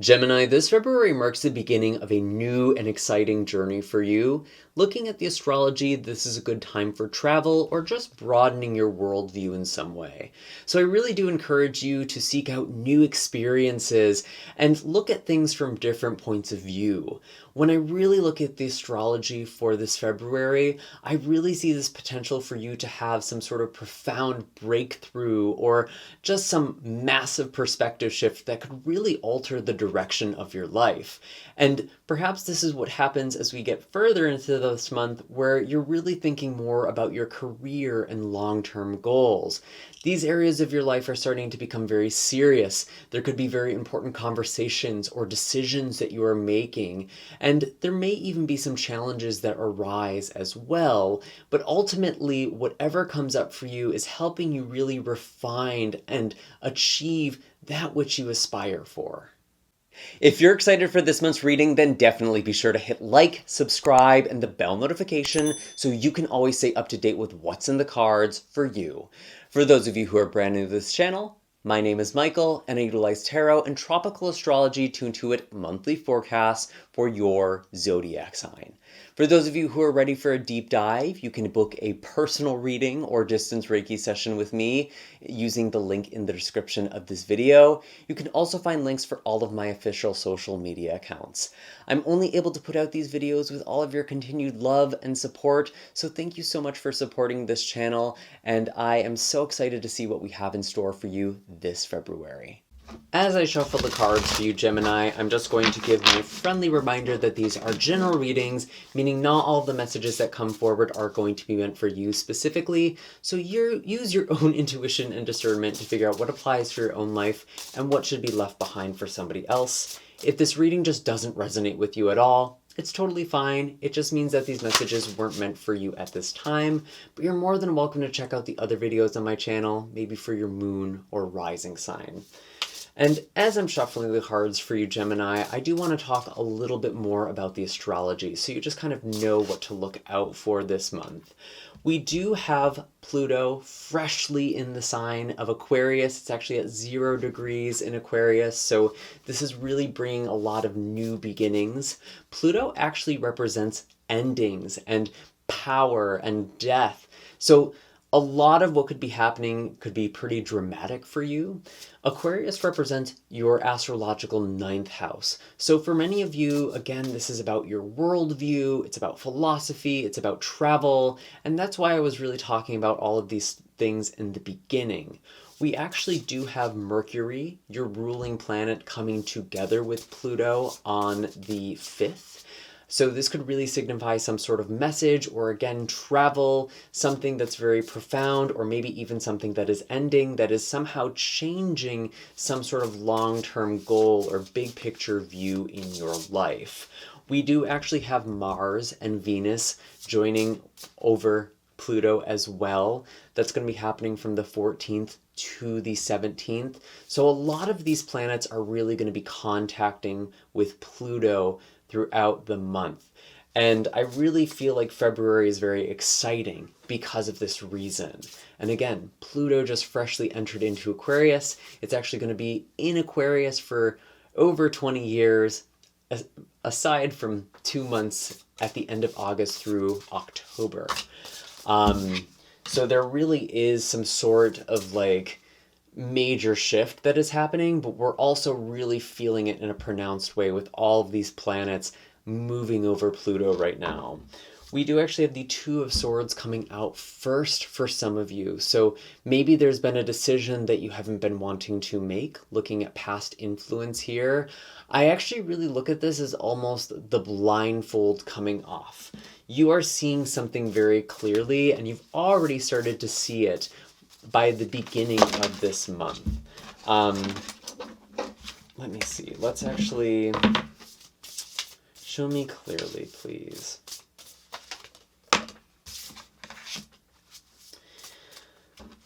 Gemini, this February marks the beginning of a new and exciting journey for you. Looking at the astrology, this is a good time for travel or just broadening your worldview in some way. So I really do encourage you to seek out new experiences and look at things from different points of view. When I really look at the astrology for this February, I really see this potential for you to have some sort of profound breakthrough or just some massive perspective shift that could really alter the direction of your life. And perhaps this is what happens as we get further into this month, where you're really thinking more about your career and long-term goals. These areas of your life are starting to become very serious. There could be very important conversations or decisions that you are making, and there may even be some challenges that arise as well. But ultimately, whatever comes up for you is helping you really refine and achieve that which you aspire for. If you're excited for this month's reading, then definitely be sure to hit like, subscribe, and the bell notification so you can always stay up to date with what's in the cards for you. For those of you who are brand new to this channel, my name is Michael, and I utilize tarot and tropical astrology to intuit monthly forecasts for your zodiac sign. For those of you who are ready for a deep dive, you can book a personal reading or distance Reiki session with me using the link in the description of this video. You can also find links for all of my official social media accounts. I'm only able to put out these videos with all of your continued love and support, so thank you so much for supporting this channel, and I am so excited to see what we have in store for you this February. As I shuffle the cards for you, Gemini, I'm just going to give my friendly reminder that these are general readings, meaning not all of the messages that come forward are going to be meant for you specifically, so use your own intuition and discernment to figure out what applies for your own life and what should be left behind for somebody else. If this reading just doesn't resonate with you at all, it's totally fine. It just means that these messages weren't meant for you at this time, but you're more than welcome to check out the other videos on my channel, maybe for your moon or rising sign. And as I'm shuffling the cards for you, Gemini, I do want to talk a little bit more about the astrology, so you just kind of know what to look out for this month. We do have Pluto freshly in the sign of Aquarius. It's actually at 0 degrees in Aquarius, so this is really bringing a lot of new beginnings. Pluto actually represents endings and power and death. So a lot of what could be happening could be pretty dramatic for you. Aquarius represents your astrological 9th house. So for many of you, again, this is about your worldview, it's about philosophy, it's about travel, and that's why I was really talking about all of these things in the beginning. We actually do have Mercury, your ruling planet, coming together with Pluto on the 5th. So this could really signify some sort of message or, again, travel, something that's very profound, or maybe even something that is ending, that is somehow changing some sort of long-term goal or big picture view in your life. We do actually have Mars and Venus joining over Pluto as well. That's going to be happening from the 14th to the 17th. So a lot of these planets are really going to be contacting with Pluto throughout the month. And I really feel like February is very exciting because of this reason. And again, Pluto just freshly entered into Aquarius. It's actually going to be in Aquarius for over 20 years, aside from 2 months at the end of August through October. So there really is some sort of major shift that is happening, but we're also really feeling it in a pronounced way with all of these planets moving over Pluto right now. We do actually have the 2 of Swords coming out first for some of you. So maybe there's been a decision that you haven't been wanting to make, looking at past influence here. I actually really look at this as almost the blindfold coming off. You are seeing something very clearly, and you've already started to see it by the beginning of this month. Let me see. Let's actually show me clearly, please.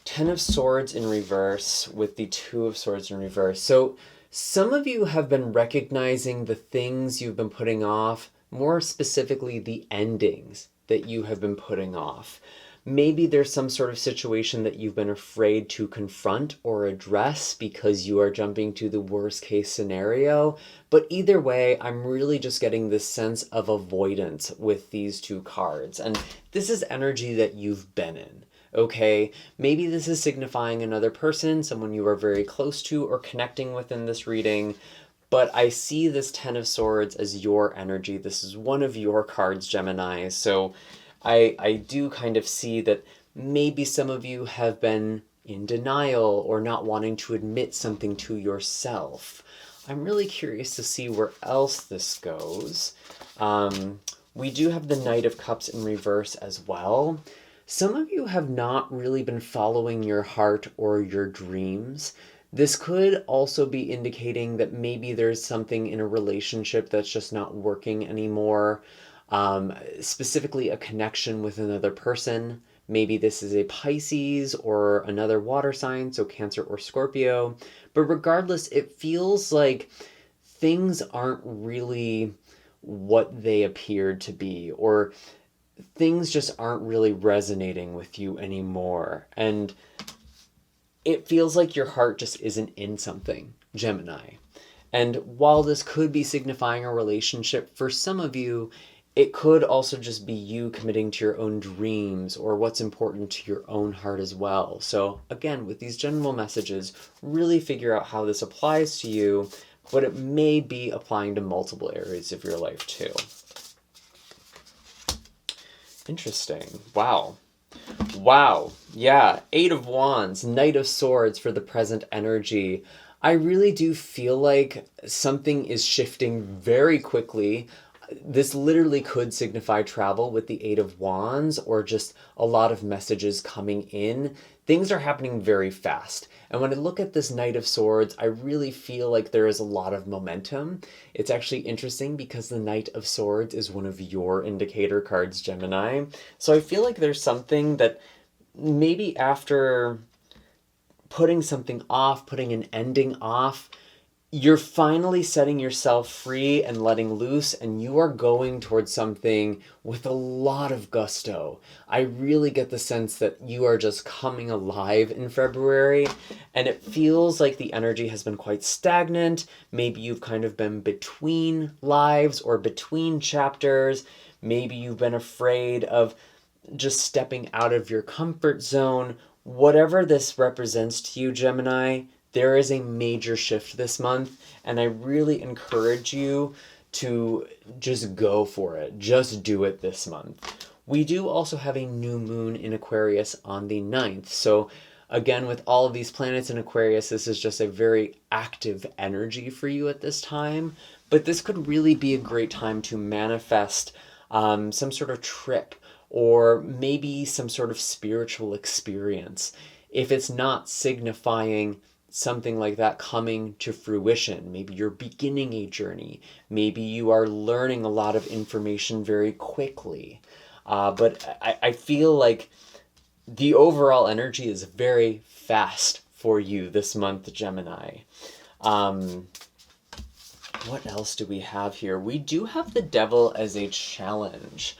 Ten of Swords in reverse with the 2 of Swords in reverse. So some of you have been recognizing the things you've been putting off, more specifically the endings that you have been putting off. Maybe there's some sort of situation that you've been afraid to confront or address because you are jumping to the worst case scenario. But either way, I'm really just getting this sense of avoidance with these two cards. And this is energy that you've been in. Okay, maybe this is signifying another person, someone you are very close to or connecting with in this reading. But I see this Ten of Swords as your energy. This is one of your cards, Gemini. So I do kind of see that maybe some of you have been in denial or not wanting to admit something to yourself. I'm really curious to see where else this goes. We do have the Knight of Cups in reverse as well. Some of you have not really been following your heart or your dreams. This could also be indicating that maybe there's something in a relationship that's just not working anymore. Specifically a connection with another person. Maybe this is a Pisces or another water sign, so Cancer or Scorpio. But regardless, it feels like things aren't really what they appeared to be, or things just aren't really resonating with you anymore. And it feels like your heart just isn't in something, Gemini. And while this could be signifying a relationship for some of you, it could also just be you committing to your own dreams or what's important to your own heart as well. So again, with these general messages, really figure out how this applies to you, but it may be applying to multiple areas of your life too. Interesting. Wow. Wow. Yeah. Eight of Wands, Knight of Swords for the present energy. I really do feel like something is shifting very quickly. This literally could signify travel with the Eight of Wands or just a lot of messages coming in. Things are happening very fast. And when I look at this Knight of Swords, I really feel like there is a lot of momentum. It's actually interesting because the Knight of Swords is one of your indicator cards, Gemini. So I feel like there's something that maybe after putting something off, putting an ending off, you're finally setting yourself free and letting loose, and you are going towards something with a lot of gusto. I really get the sense that you are just coming alive in February, and it feels like the energy has been quite stagnant. Maybe you've kind of been between lives or between chapters. Maybe you've been afraid of just stepping out of your comfort zone. Whatever this represents to you, Gemini, there is a major shift this month, and I really encourage you to just go for it. Just do it this month. We do also have a new moon in Aquarius on the 9th. So again, with all of these planets in Aquarius, this is just a very active energy for you at this time. But this could really be a great time to manifest some sort of trip or maybe some sort of spiritual experience. If it's not signifying something like that coming to fruition, maybe you're beginning a journey, maybe you are learning a lot of information very quickly. But I feel like the overall energy is very fast for you this month, Gemini. What else do we have here? We do have the Devil as a challenge.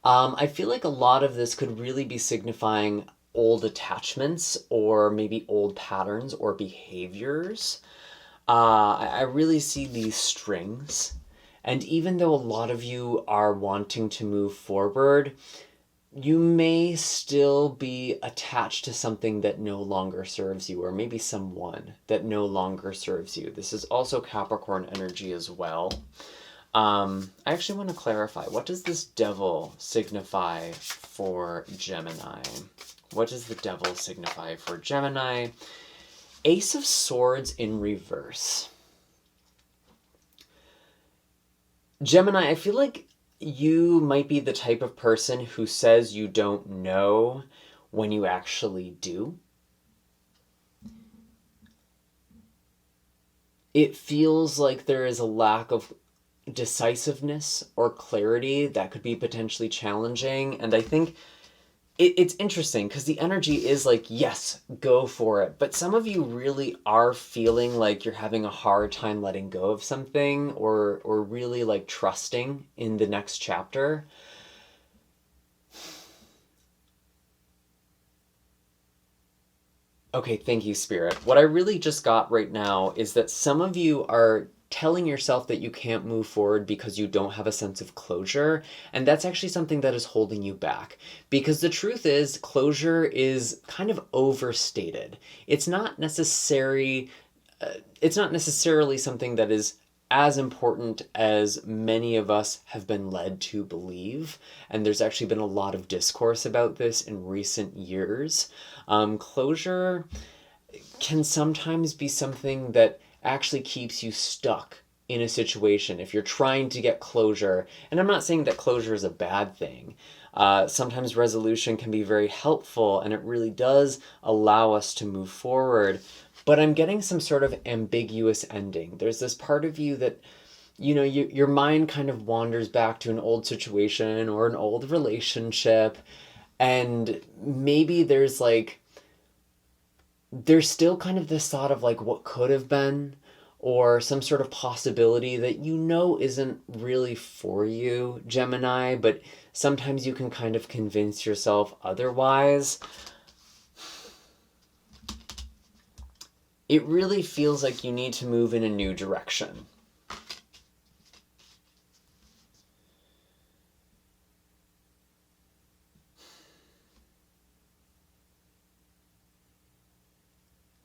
I feel like a lot of this could really be signifying old attachments or maybe old patterns or behaviors. I really see these strings. And even though a lot of you are wanting to move forward, you may still be attached to something that no longer serves you, or maybe someone that no longer serves you. This is also Capricorn energy as well. I actually want to clarify, what does this Devil signify for Gemini? What does the Devil signify for Gemini? Ace of Swords in reverse. Gemini, I feel like you might be the type of person who says you don't know when you actually do. It feels like there is a lack of decisiveness or clarity that could be potentially challenging. And I think it's interesting because the energy is like, yes, go for it. But some of you really are feeling like you're having a hard time letting go of something or really like trusting in the next chapter. Okay, thank you, Spirit. What I really just got right now is that some of you are telling yourself that you can't move forward because you don't have a sense of closure, and that's actually something that is holding you back. Because the truth is, closure is kind of overstated. It's not necessary it's not necessarily something that is as important as many of us have been led to believe. And there's actually been a lot of discourse about this in recent years. Closure can sometimes be something that actually keeps you stuck in a situation if you're trying to get closure. And I'm not saying that closure is a bad thing. Sometimes resolution can be very helpful and it really does allow us to move forward. But I'm getting some sort of ambiguous ending. There's this part of you that, your mind kind of wanders back to an old situation or an old relationship. And maybe there's still kind of this thought of like what could have been, or some sort of possibility that isn't really for you, Gemini, but sometimes you can kind of convince yourself otherwise. It really feels like you need to move in a new direction.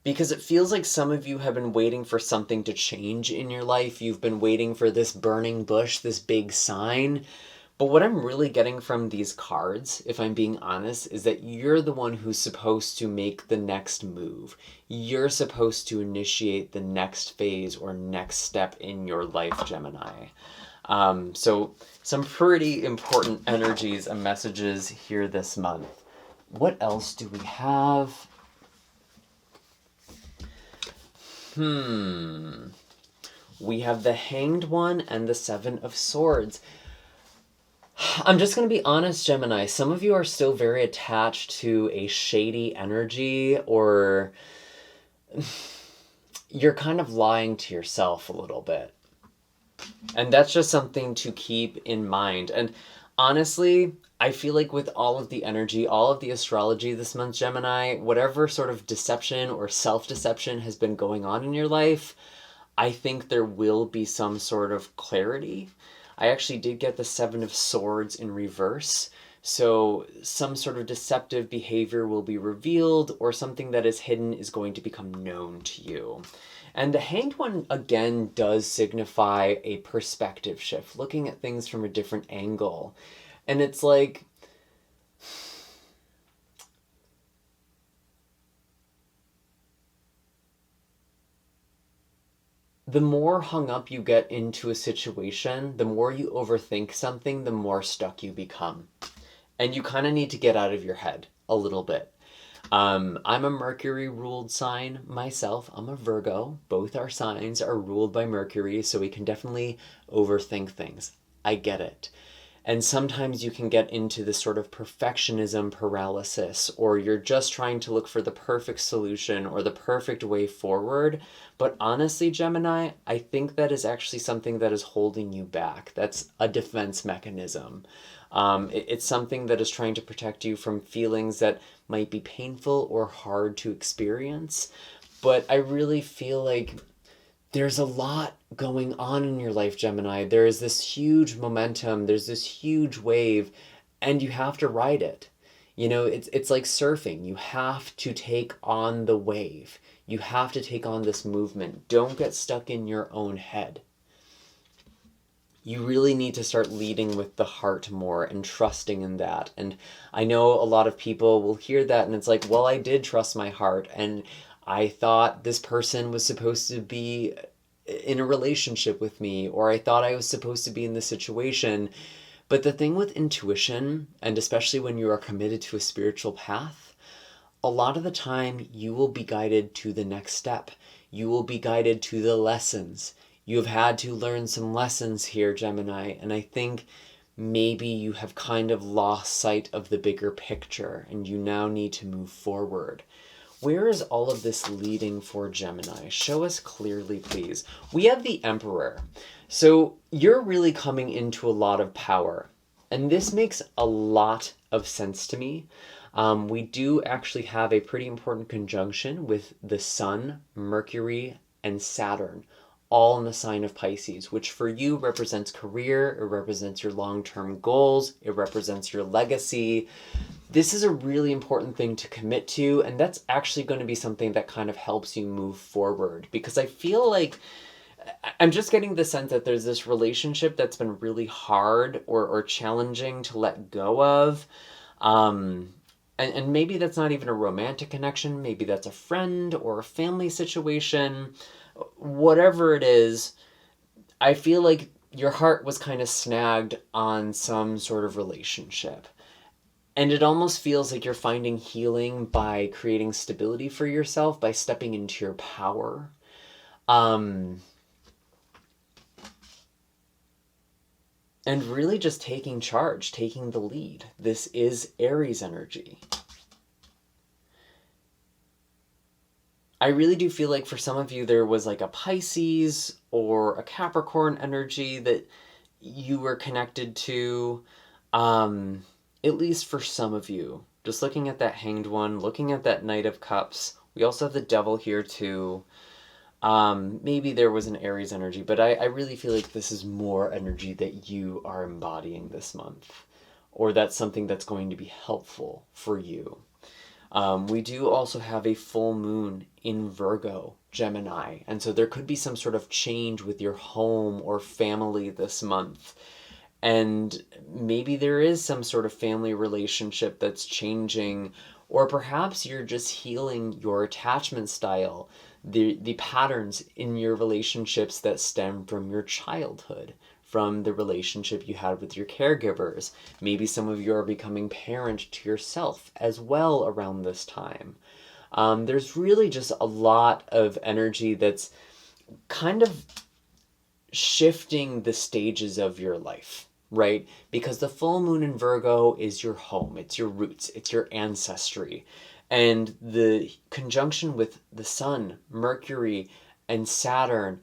Because it feels like some of you have been waiting for something to change in your life. You've been waiting for this burning bush, this big sign. But what I'm really getting from these cards, if I'm being honest, is that you're the one who's supposed to make the next move. You're supposed to initiate the next phase or next step in your life, Gemini. So some pretty important energies and messages here this month. What else do we have? We have the Hanged One and the Seven of Swords. I'm just going to be honest, Gemini. Some of you are still very attached to a shady energy, or you're kind of lying to yourself a little bit. And that's just something to keep in mind. And honestly, I feel like with all of the energy, all of the astrology this month, Gemini, whatever sort of deception or self-deception has been going on in your life, I think there will be some sort of clarity. I actually did get the Seven of Swords in reverse. So some sort of deceptive behavior will be revealed, or something that is hidden is going to become known to you. And the Hanged One, again, does signify a perspective shift, looking at things from a different angle. And it's like, the more hung up you get into a situation, the more you overthink something, the more stuck you become. And you kind of need to get out of your head a little bit. I'm a Mercury-ruled sign myself. I'm a Virgo. Both our signs are ruled by Mercury, so we can definitely overthink things. I get it. And sometimes you can get into this sort of perfectionism paralysis, or you're just trying to look for the perfect solution or the perfect way forward. But honestly, Gemini, I think that is actually something that is holding you back. That's a defense mechanism. It's something that is trying to protect you from feelings that might be painful or hard to experience. But I really feel like there's a lot going on in your life, Gemini. There is this huge momentum, there's this huge wave, and you have to ride it. It's like surfing. You have to take on the wave. You have to take on this movement. Don't get stuck in your own head. You really need to start leading with the heart more and trusting in that. And I know a lot of people will hear that and it's like, well, I did trust my heart, and I thought this person was supposed to be in a relationship with me, or I thought I was supposed to be in this situation. But the thing with intuition, and especially when you are committed to a spiritual path, a lot of the time you will be guided to the next step. You will be guided to the lessons. You have had to learn some lessons here, Gemini, and I think maybe you have kind of lost sight of the bigger picture and you now need to move forward. Where is all of this leading for Gemini? Show us clearly, please. We have the Emperor. So you're really coming into a lot of power. And this makes a lot of sense to me. We do actually have a pretty important conjunction with the Sun, Mercury, and Saturn, all in the sign of Pisces, which for you represents career, it represents your long-term goals, it represents your legacy. This is a really important thing to commit to, and that's actually going to be something that kind of helps you move forward, because I feel like I'm just getting the sense that there's this relationship that's been really hard or challenging to let go of. And maybe that's not even a romantic connection. Maybe that's a friend or a family situation. Whatever it is, I feel like your heart was kind of snagged on some sort of relationship. And it almost feels like you're finding healing by creating stability for yourself, by stepping into your power. And really just taking charge, taking the lead. This is Aries energy. I really do feel like for some of you there was like a Pisces or a Capricorn energy that you were connected to, at least for some of you. Just looking at that Hanged One, looking at that Knight of Cups. We also have the Devil here too. Maybe there was an Aries energy, but I really feel like this is more energy that you are embodying this month, or that's something that's going to be helpful for you. We do also have a full moon in Virgo, Gemini, and so there could be some sort of change with your home or family this month. And maybe there is some sort of family relationship that's changing, or perhaps you're just healing your attachment style, the patterns in your relationships that stem from your childhood, from the relationship you had with your caregivers. Maybe some of you are becoming parent to yourself as well around this time. There's really just a lot of energy that's kind of shifting the stages of your life, right? Because the full moon in Virgo is your home, it's your roots, it's your ancestry. And the conjunction with the Sun, Mercury, and Saturn,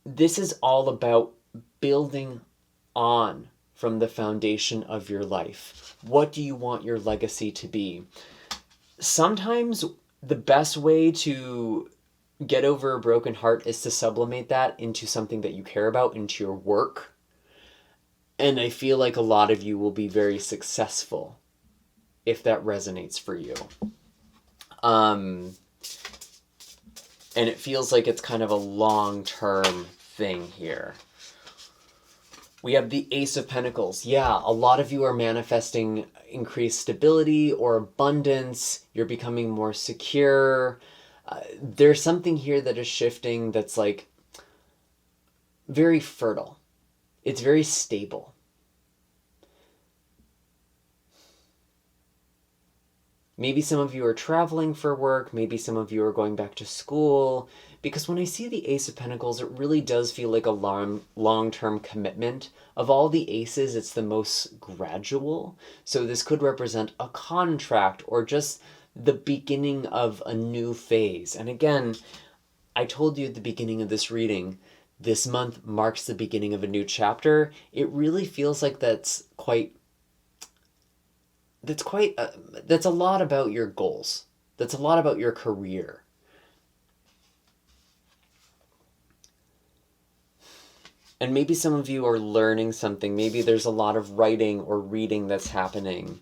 this is all about building on from the foundation of your life. What do you want your legacy to be? Sometimes the best way to get over a broken heart is to sublimate that into something that you care about, into your work. And I feel like a lot of you will be very successful if that resonates for you. And it feels like it's kind of a long-term thing here. We have the Ace of Pentacles. Yeah, a lot of you are manifesting increased stability or abundance. You're becoming more secure. There's something here that is shifting that's like very fertile. It's very stable. Maybe some of you are traveling for work. Maybe some of you are going back to school. Because when I see the Ace of Pentacles, it really does feel like a long-term commitment. Of all the aces, it's the most gradual. So this could represent a contract or just the beginning of a new phase. And again, I told you at the beginning of this reading, this month marks the beginning of a new chapter. It really feels like that's a lot about your goals. That's a lot about your career. And maybe some of you are learning something. Maybe there's a lot of writing or reading that's happening.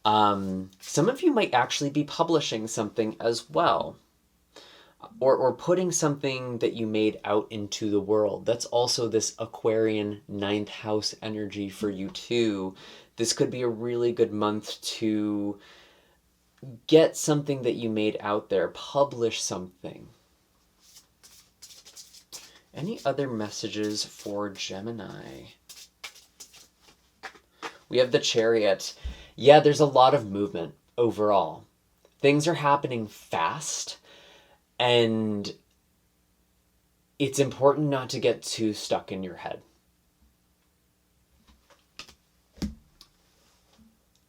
Some of you might actually be publishing something as well. Or putting something that you made out into the world. That's also this Aquarian 9th house energy for you too. This could be a really good month to get something that you made out there, publish something. Any other messages for Gemini? We have the Chariot. Yeah, there's a lot of movement overall. Things are happening fast, and it's important not to get too stuck in your head.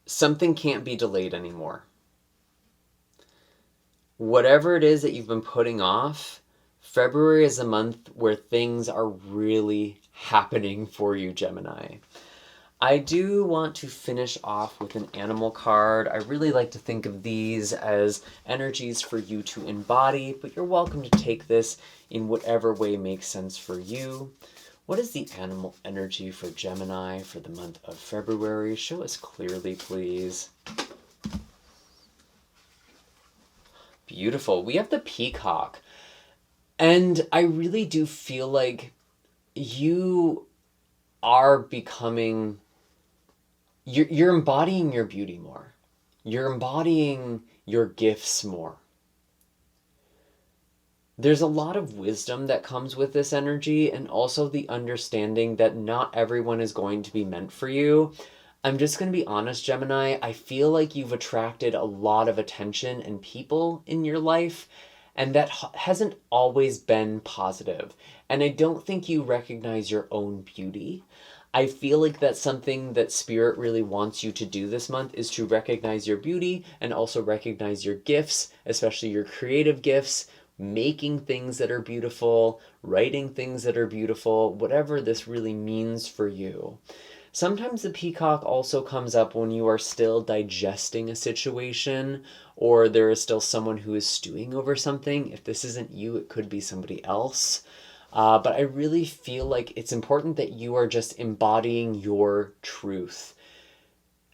Something can't be delayed anymore. Whatever it is that you've been putting off, February is a month where things are really happening for you, Gemini. I do want to finish off with an animal card. I really like to think of these as energies for you to embody, but you're welcome to take this in whatever way makes sense for you. What is the animal energy for Gemini for the month of February? Show us clearly, please. Beautiful. We have the Peacock. And I really do feel like you are becoming, you're embodying your beauty more. You're embodying your gifts more. There's a lot of wisdom that comes with this energy, and also the understanding that not everyone is going to be meant for you. I'm just going to be honest, Gemini, I feel like you've attracted a lot of attention and people in your life, and that hasn't always been positive. And I don't think you recognize your own beauty. I feel like that's something that Spirit really wants you to do this month, is to recognize your beauty and also recognize your gifts, especially your creative gifts, making things that are beautiful, writing things that are beautiful, whatever this really means for you. Sometimes the Peacock also comes up when you are still digesting a situation, or there is still someone who is stewing over something. If this isn't you, it could be somebody else. But I really feel like it's important that you are just embodying your truth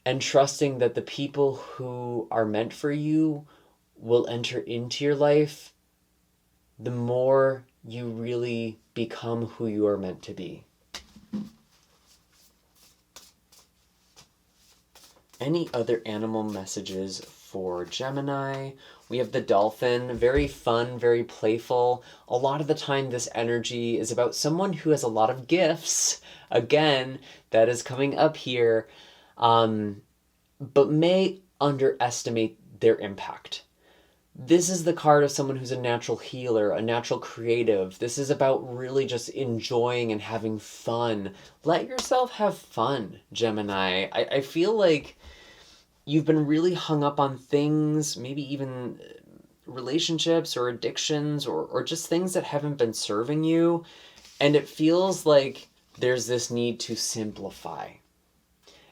and trusting that the people who are meant for you will enter into your life the more you really become who you are meant to be. Any other animal messages for Gemini? We have the dolphin, very fun, very playful. A lot of the time this energy is about someone who has a lot of gifts. Again, that is coming up here, but may underestimate their impact. This is the card of someone who's a natural healer, a natural creative. This is about really just enjoying and having fun. Let yourself have fun, Gemini. I feel like you've been really hung up on things, maybe even relationships or addictions or just things that haven't been serving you. And it feels like there's this need to simplify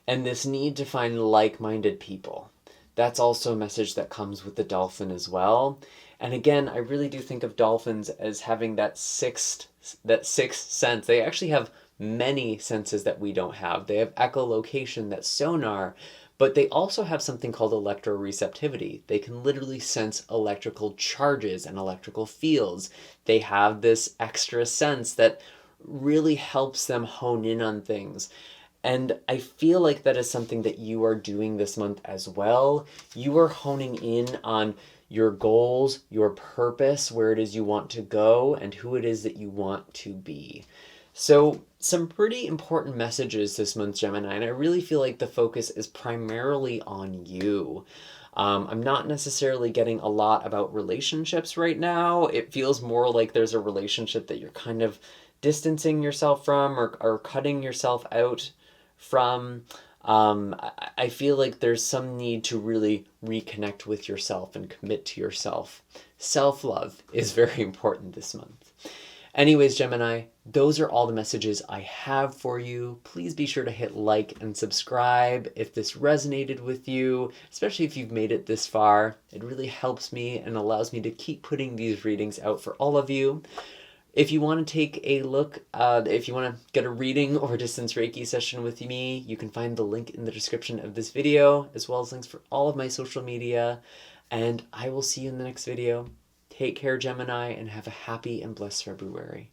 and this need to find like-minded people. That's also a message that comes with the dolphin as well. And again, I really do think of dolphins as having that sixth sense. They actually have many senses that we don't have. They have echolocation, that's sonar, but they also have something called electroreceptivity. They can literally sense electrical charges and electrical fields. They have this extra sense that really helps them hone in on things. And I feel like that is something that you are doing this month as well. You are honing in on your goals, your purpose, where it is you want to go, and who it is that you want to be. So some pretty important messages this month, Gemini, and I really feel like the focus is primarily on you. I'm not necessarily getting a lot about relationships right now. It feels more like there's a relationship that you're kind of distancing yourself from or cutting yourself out from. I feel like there's some need to really reconnect with yourself and commit to yourself. Self-love is very important this month. Anyways, Gemini, those are all the messages I have for you. Please be sure to hit like and subscribe if this resonated with you, especially if you've made it this far. It really helps me and allows me to keep putting these readings out for all of you. If you want to take a look, if you want to get a reading or a distance Reiki session with me, you can find the link in the description of this video, as well as links for all of my social media. And I will see you in the next video. Take care, Gemini, and have a happy and blessed February.